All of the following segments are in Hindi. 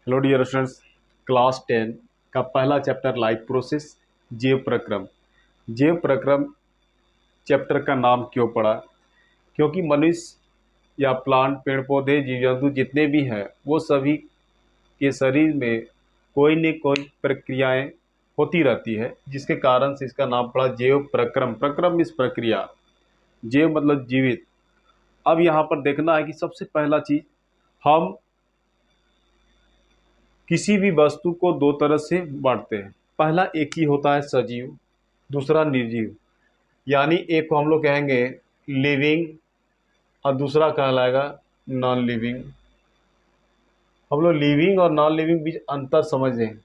हेलो डियर स्टूडेंट्स, क्लास 10 का पहला चैप्टर लाइफ प्रोसेस, जीव प्रक्रम। जीव प्रक्रम चैप्टर का नाम क्यों पड़ा? क्योंकि मनुष्य या प्लांट, पेड़ पौधे, जीव जंतु जितने भी हैं वो सभी के शरीर में कोई न कोई प्रक्रियाएं होती रहती है, जिसके कारण से इसका नाम पड़ा जीव प्रक्रम। प्रक्रम इस प्रक्रिया, जीव मतलब जीवित। अब यहाँ पर देखना है कि सबसे पहला चीज, हम किसी भी वस्तु को दो तरह से बांटते हैं। पहला एक ही होता है सजीव, दूसरा निर्जीव। यानी एक को हम लोग कहेंगे लिविंग और दूसरा कहलाएगा नॉन लिविंग। हम लोग लिविंग और नॉन लिविंग बीच अंतर समझें।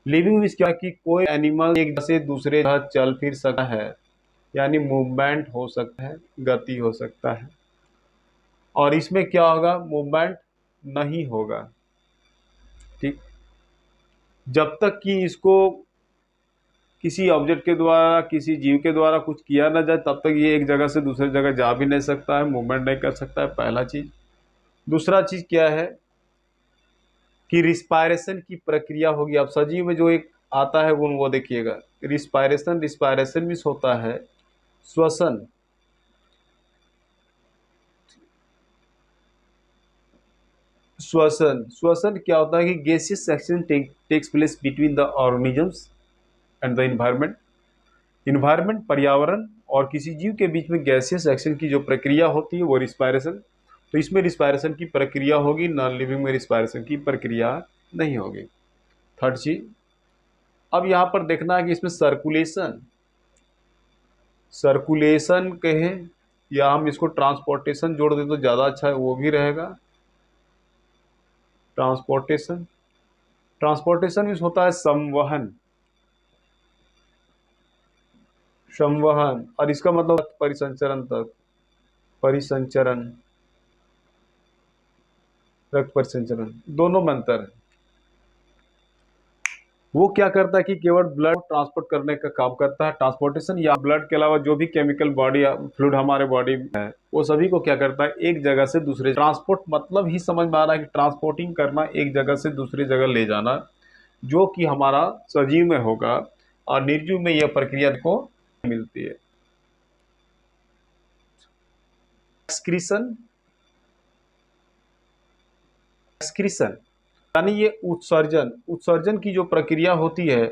लिविंग बीच क्या कि कोई एनिमल एक जगह से दूसरे जगह चल फिर सकता है, यानी मूवमेंट हो सकता है, गति हो सकता है। और इसमें क्या होगा? मूवमेंट नहीं होगा। ठीक, जब तक कि इसको किसी ऑब्जेक्ट के द्वारा, किसी जीव के द्वारा कुछ किया ना जाए, तब तक ये एक जगह से दूसरी जगह जा भी नहीं सकता है, मूवमेंट नहीं कर सकता है। पहला चीज। दूसरा चीज क्या है कि रिस्पायरेशन की प्रक्रिया होगी। अब सजीव में जो एक आता है वो देखिएगा, रिस्पायरेशन। रिस्पायरेशन मीन्स होता है श्वसन। श्वसन श्वसन क्या होता है कि gaseous exchange takes place between the organisms and the environment. Environment, पर्यावरण और किसी जीव के बीच में गैसियस एक्सचेंज की जो प्रक्रिया होती है वो रिस्पायरेशन। तो इसमें रिस्पायरेशन की प्रक्रिया होगी, नॉन लिविंग में रिस्पायरेशन की प्रक्रिया नहीं होगी। थर्ड चीज, अब यहां पर देखना है कि इसमें सर्कुलेशन, सर्कुलेशन कहें या हम इसको ट्रांसपोर्टेशन जोड़ दें तो ज्यादा अच्छा है, वो भी रहेगा। ट्रांसपोर्टेशन, ट्रांसपोर्टेशन मीन्स होता है संवहन। संवहन, और इसका मतलब परिसंचरण तक। परिसंचरण, रक्त परिसंचरण, दोनों में अंतर है। वो क्या करता है कि केवल ब्लड ट्रांसपोर्ट करने का काम करता है, ट्रांसपोर्टेशन। या ब्लड के अलावा जो भी केमिकल बॉडी फ्लूइड हमारे बॉडी में है वो सभी को क्या करता है, एक जगह से दूसरे। ट्रांसपोर्ट मतलब ही समझ में आ रहा है कि ट्रांसपोर्टिंग करना, एक जगह से दूसरी जगह ले जाना, जो कि हमारा सजीव में होगा और निर्जीव में यह प्रक्रिया को मिलती है। एक्सक्रीशन, एक्सक्रीशन यानी ये उत्सर्जन। उत्सर्जन की जो प्रक्रिया होती है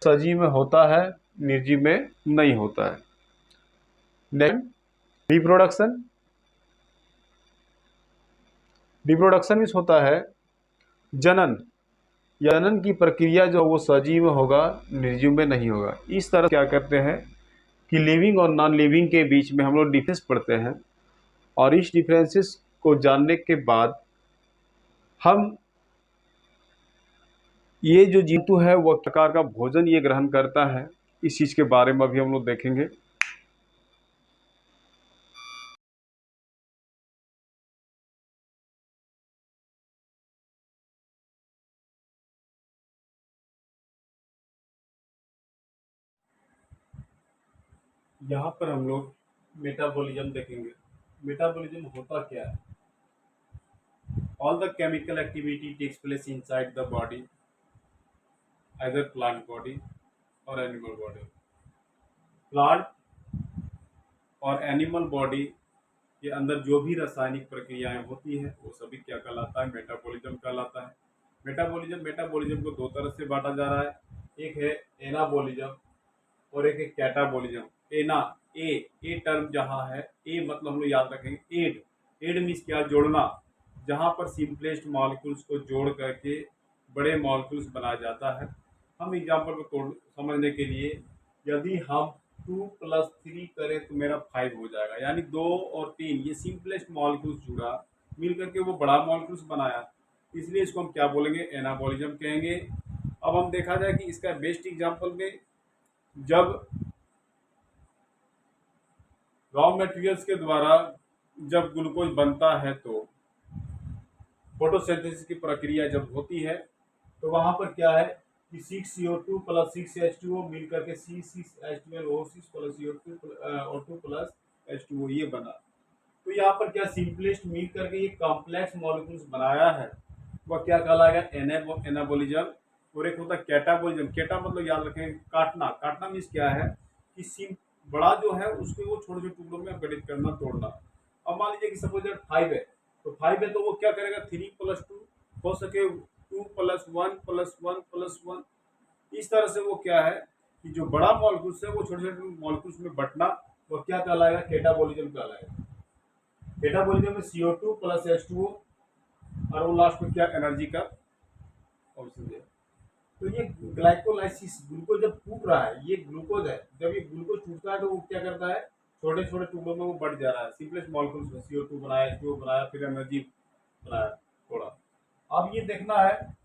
सजीव में होता है, निर्जीव में नहीं होता है। Next, reproduction. रिप्रोडक्शन में होता है जनन। जनन की प्रक्रिया जो वो सजीव में होगा, निर्जीव में नहीं होगा। इस तरह क्या करते हैं कि लिविंग और नॉन लिविंग के बीच में हम लोग डिफरेंस पढ़ते हैं, और इस डिफरेंसेस को जानने के बाद हम ये जो जंतु है वो प्रकार का भोजन ये ग्रहण करता है, इस चीज के बारे में अभी हम लोग देखेंगे। यहाँ पर हम लोग मेटाबॉलिज्म देखेंगे। मेटाबॉलिज्म होता क्या है? All the chemical activity takes place inside the body, either plant body और एनिमल बॉडी। प्लांट और एनिमल बॉडी के अंदर जो भी रासायनिक प्रक्रियाएं होती हैं वो सभी क्या कहलाता है? मेटाबॉलिज्म कहलाता है। मेटाबॉलिज्म, मेटाबॉलिज्म को दो तरह से बांटा जा रहा है। एक है एनाबॉलिज्म और एक है कैटाबॉलिज्म। एना, ए टर्म जहाँ है, ए मतलब हम लोग याद रखेंगे एड। एड मीन्स क्या? जोड़ना। जहाँ पर सिंपलेस्ट मॉलिक्यूल्स को जोड़ करके बड़े मॉलिक्यूल्स बनाया जाता है। हम एग्जाम्पल को तोड़ समझने के लिए, यदि हम 2+3 करें तो मेरा 5 हो जाएगा, यानी 2 और 3 ये सिंपलेस्ट मॉलिक्यूल्स जुड़ा मिल करके वो बड़ा मॉलिक्यूल्स बनाया, इसलिए इसको हम क्या बोलेंगे? एनाबॉलिज्म कहेंगे। अब हम देखा जाए कि इसका बेस्ट एग्जाम्पल में, जब रॉ मटेरियल्स के द्वारा जब ग्लूकोज बनता है तो फोटोसिंथेसिस की प्रक्रिया जब होती है तो वहां पर क्या है कि 6CO2 प्लस 6H2O मिल करके C6H12O6 plus CO2 plus H2O ये बना। तो यहाँ पर क्या सिंपलेस्ट मिल करके ये कॉम्प्लेक्स मॉलिक्यूल्स बनाया है, वह क्या कहलाएगा, एनाबोलिज्म। और एक होता है कैटाबोलिज्म। कैटा मतलब याद रखें काटना। काटना मीन्स क्या है कि सिम बड़ा जो है उसको वो छोटे छोटे टुकड़ों में गठित करना, तोड़ना। अब मान लीजिए कि सपोज 5 है, तो 5 है तो वो क्या करेगा, 3+2 हो सके 2+1+1+1। इस तरह से वो क्या है कि जो बड़ा मॉलिक्यूल्स है वो छोटे छोटे मॉलिक्यूल्स में बंटना, वो क्या कहलाएगा, कैटाबोलिज्म कहलाएगा। कैटाबोलिज्म में CO2 प्लस H2O और वो लास्ट में क्या, एनर्जी का ऑप्शन दिया। तो ये ग्लाइकोलाइसिस, ग्लूकोज जब टूट रहा है, ये ग्लूकोज है, जब ये ग्लूकोज टूटता है तो वो क्या करता है, छोटे छोटे टुकड़ों में वो बढ़ जा रहा है। सिंपलेस्ट मॉलिक्यूल्स में CO2 बनाया, H2O बनाया, फिर एनर्जी बनाया थोड़ा। अब ये देखना है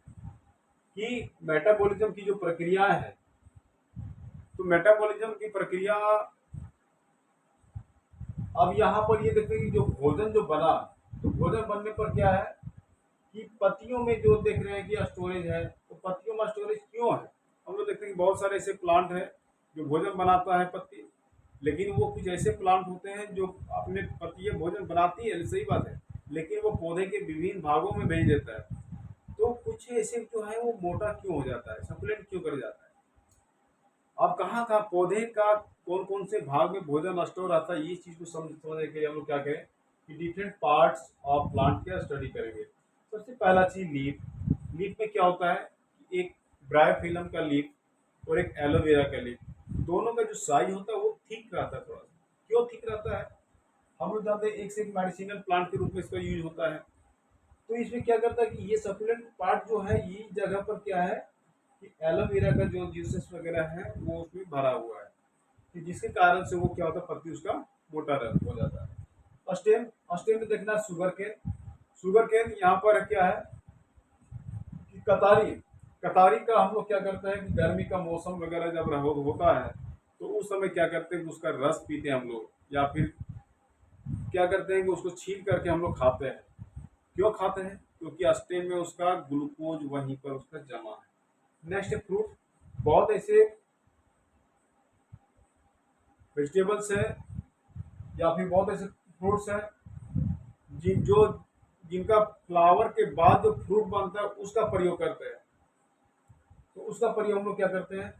कि मेटाबॉलिज्म की जो प्रक्रिया है, तो मेटाबॉलिज्म की प्रक्रिया, अब यहाँ पर ये देखते हैं कि जो भोजन जो बना, तो भोजन बनने पर क्या है कि पत्तियों में जो देख रहे हैं कि स्टोरेज है, तो पत्तियों में स्टोरेज क्यों है। हम लोग देखते हैं कि बहुत सारे ऐसे प्लांट हैं जो भोजन बनाता है पत्ती, लेकिन वो कुछ ऐसे प्लांट होते हैं जो अपने पत्तियां भोजन बनाती है, सही बात है, लेकिन वो पौधे के विभिन्न भागों में भेज देता है। तो कुछ ऐसे जो है वो मोटा क्यों हो जाता है, सप्लीमेंट क्यों कर जाता है। अब कहाँ कहाँ पौधे का कौन कौन से भाग में भोजन स्टोर रहता है, ये चीज को समझने के लिए हम लोग क्या करें कि डिफरेंट पार्ट्स ऑफ प्लांट का स्टडी करेंगे। सबसे पहला चीज लीफ। लीफ में क्या होता है, एक ब्रायोफिलम का लीफ और एक एलोवेरा का लीफ, दोनों का जो साइज होता है वो ठीक रहता है। थोड़ा सा क्यों ठीक रहता है, हम लोग जानते हैं एक से एक मेडिसिनल प्लांट के रूप में इसका यूज होता है। तो इसमें क्या करता है कि ये सप्लीमेंट पार्ट जो है ये जगह पर क्या है कि एलोवेरा का जो जूसेस वगैरह है वो उसमें भरा हुआ है, कि जिसके कारण से वो क्या होता है, पत्ती उसका मोटा हो जाता है। स्टेम, स्टेम में देखना शुगर केन। शुगर केन यहाँ पर क्या है कि कतारी, कतारी का हम लोग क्या करते हैं कि गर्मी का मौसम वगैरह जब होता है तो उस समय क्या करते हैं कि उसका रस पीते हैं हम लोग, या फिर क्या करते हैं कि उसको छील करके हम लोग खाते हैं। क्यों खाते हैं, क्योंकि स्टेम में उसका ग्लूकोज वहीं पर उसका जमा है। नेक्स्ट फ्रूट, बहुत ऐसे वेजिटेबल्स है या फिर बहुत ऐसे फ्रूट्स हैं जो जिनका फ्लावर के बाद जो फ्रूट बनता है उसका प्रयोग करते हैं। तो उसका प्रयोग हम लोग क्या करते हैं,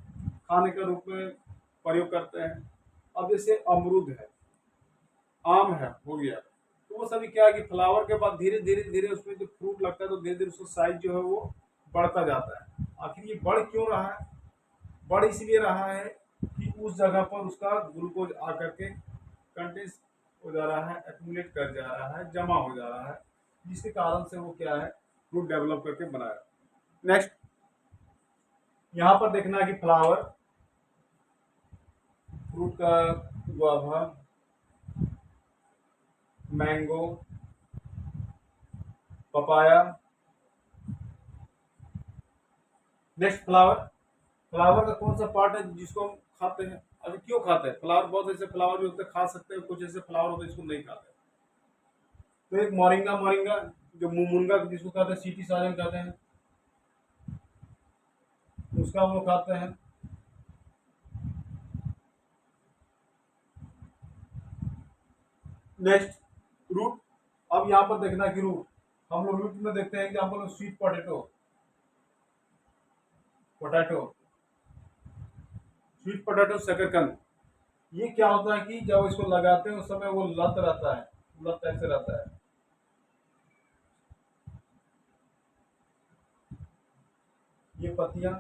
खाने के रूप में प्रयोग करते हैं। अब जैसे अमरूद है, आम है, हो गया, तो वो सभी क्या है कि फ्लावर के बाद धीरे धीरे धीरे उसमें जो फ्रूट लगता है तो धीरे धीरे उसका साइज जो है वो बढ़ता जाता है। आखिर ये बढ़ क्यों रहा है, बढ़ इसलिए रहा है कि उस जगह पर उसका ग्लूकोज आकर के कंटेंस हो जा रहा है, एक्यूमुलेट कर जा रहा है, जमा हो जा रहा है, जिसके कारण से वो क्या है, फ्रूट डेवलप करके बनाया। नेक्स्ट यहाँ पर देखना है कि फ्लावर, फ्रूट का guava, mango, papaya. Next flower, flower का कौन सा पार्ट है जिसको हम खाते हैं। अभी क्यों खाते हैं फ्लावर, बहुत ऐसे फ्लावर भी होते हैं खा सकते हैं, कुछ ऐसे फ्लावर होते हैं जिसको नहीं खाते। तो एक मोरिंगा, मोरिंगा जो मुनगा जिसको कहते हैं, सीटी साजन कहते हैं, उसका हम लोग खाते हैं। नेक्स्ट रूट, अब यहाँ पर देखना कि रूट, हम लोग रूट में देखते हैं कि हम लोग sweet potato, potato, sweet potato शकरकंद, ये क्या होता है कि जब इसको लगाते हैं उस समय वो लत रहता है, लत टाइप से रहता है। ये पत्तियां,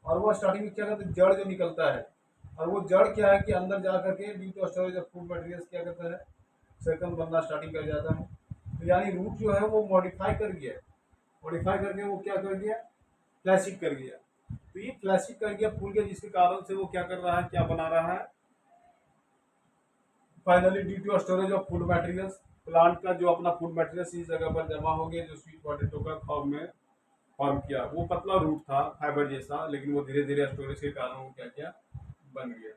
और वो स्टार्टिंग में क्या करते हैं, जड़ जो निकलता है, और वो जड़ क्या है कि अंदर जा करके due to storage of food materials क्या करता है, सर्कल बनना स्टार्टिंग कर जाता है। तो यानी रूट जो है वो मॉडिफाई कर गया, मॉडिफाई करके वो क्या कर गया, फ्लैशिंग कर गया। तो ये फ्लैशिंग कर गया, फूल गया, जिसके कारण से वो क्या कर रहा है, क्या बना रहा है, finally due to storage of food materials, plant का जो अपना फूड मटेरियल्स इस जगह पर जमा हो गया, जो स्वीट पोटैटो का फॉर्म में फॉर्म किया। वो पतला रूट था फाइबर जैसा, लेकिन वो धीरे धीरे स्टोरेज के कारण वो क्या किया, बन गया।